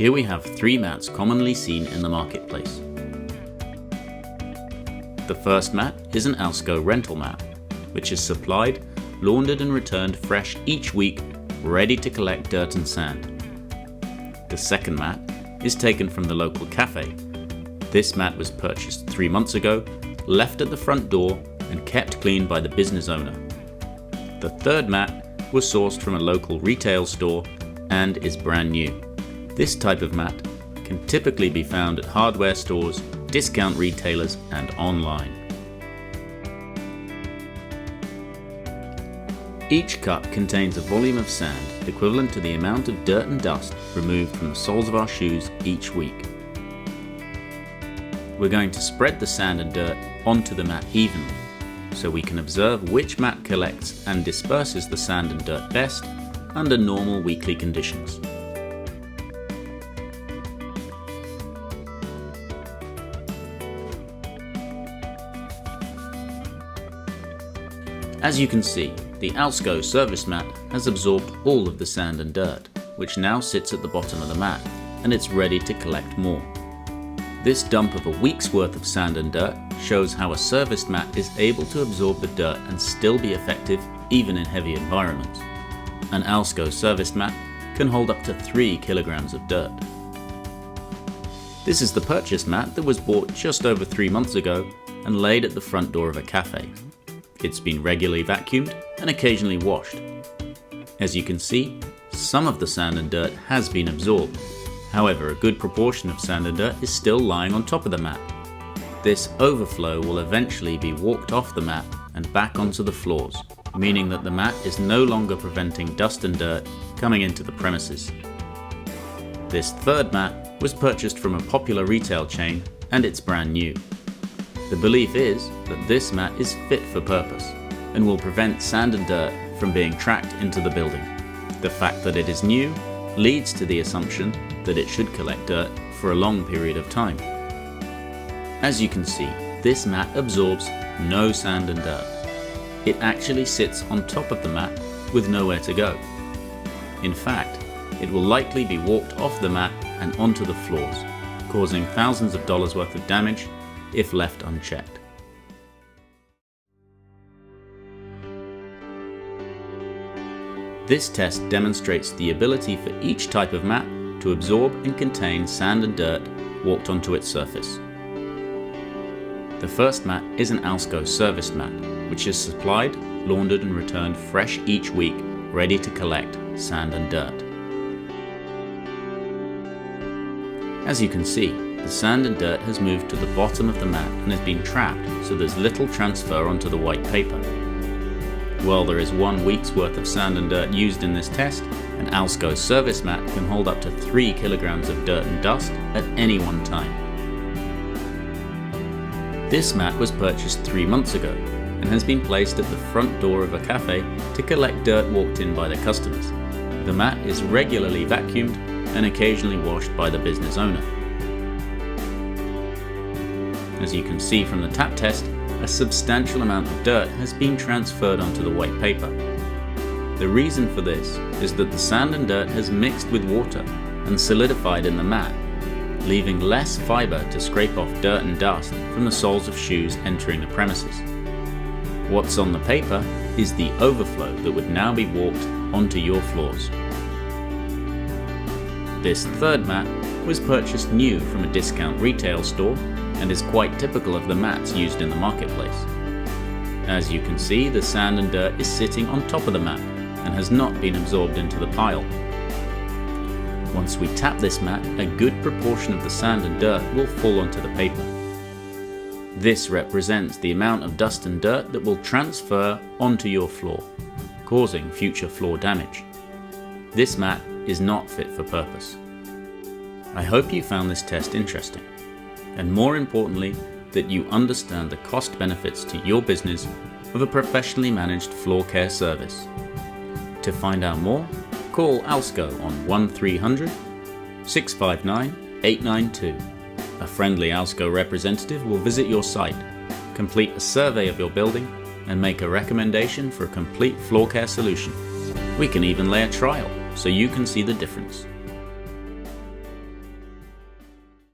Here we have 3 mats commonly seen in the marketplace. The first mat is an Alsco rental mat, which is supplied, laundered and returned fresh each week, ready to collect dirt and sand. The second mat is taken from the local cafe. This mat was purchased 3 months ago, left at the front door and kept clean by the business owner. The third mat was sourced from a local retail store and is brand new. This type of mat can typically be found at hardware stores, discount retailers and online. Each cup contains a volume of sand equivalent to the amount of dirt and dust removed from the soles of our shoes each week. We're going to spread the sand and dirt onto the mat evenly, so we can observe which mat collects and disperses the sand and dirt best under normal weekly conditions. As you can see, the Alsco service mat has absorbed all of the sand and dirt, which now sits at the bottom of the mat, and it's ready to collect more. This dump of a week's worth of sand and dirt shows how a serviced mat is able to absorb the dirt and still be effective even in heavy environments. An Alsco serviced mat can hold up to 3 kilograms of dirt. This is the purchase mat that was bought just over 3 months ago and laid at the front door of a cafe. It's been regularly vacuumed and occasionally washed. As you can see, some of the sand and dirt has been absorbed. However, a good proportion of sand and dirt is still lying on top of the mat. This overflow will eventually be walked off the mat and back onto the floors, meaning that the mat is no longer preventing dust and dirt coming into the premises. This third mat was purchased from a popular retail chain and it's brand new. The belief is that this mat is fit for purpose and will prevent sand and dirt from being tracked into the building. The fact that it is new leads to the assumption that it should collect dirt for a long period of time. As you can see, this mat absorbs no sand and dirt. It actually sits on top of the mat with nowhere to go. In fact, it will likely be walked off the mat and onto the floors, causing thousands of dollars worth of damage if left unchecked. This test demonstrates the ability for each type of mat to absorb and contain sand and dirt walked onto its surface. The first mat is an Alsco service mat, which is supplied, laundered and returned fresh each week, ready to collect sand and dirt. As you can see, the sand and dirt has moved to the bottom of the mat and has been trapped, so there's little transfer onto the white paper. While there is 1 week's worth of sand and dirt used in this test, an Alsco service mat can hold up to 3 kilograms of dirt and dust at any one time. This mat was purchased 3 months ago and has been placed at the front door of a cafe to collect dirt walked in by the customers. The mat is regularly vacuumed and occasionally washed by the business owner. As you can see from the tap test, a substantial amount of dirt has been transferred onto the white paper. The reason for this is that the sand and dirt has mixed with water and solidified in the mat, leaving less fiber to scrape off dirt and dust from the soles of shoes entering the premises. What's on the paper is the overflow that would now be walked onto your floors. This third mat was purchased new from a discount retail store and is quite typical of the mats used in the marketplace. As you can see, the sand and dirt is sitting on top of the mat and has not been absorbed into the pile. Once we tap this mat, a good proportion of the sand and dirt will fall onto the paper. This represents the amount of dust and dirt that will transfer onto your floor, causing future floor damage. This mat is not fit for purpose. I hope you found this test interesting, and more importantly, that you understand the cost benefits to your business of a professionally managed floor care service. To find out more, call Alsco on 1300 659 892. A friendly Alsco representative will visit your site, complete a survey of your building, and make a recommendation for a complete floor care solution. We can even lay a trial so you can see the difference.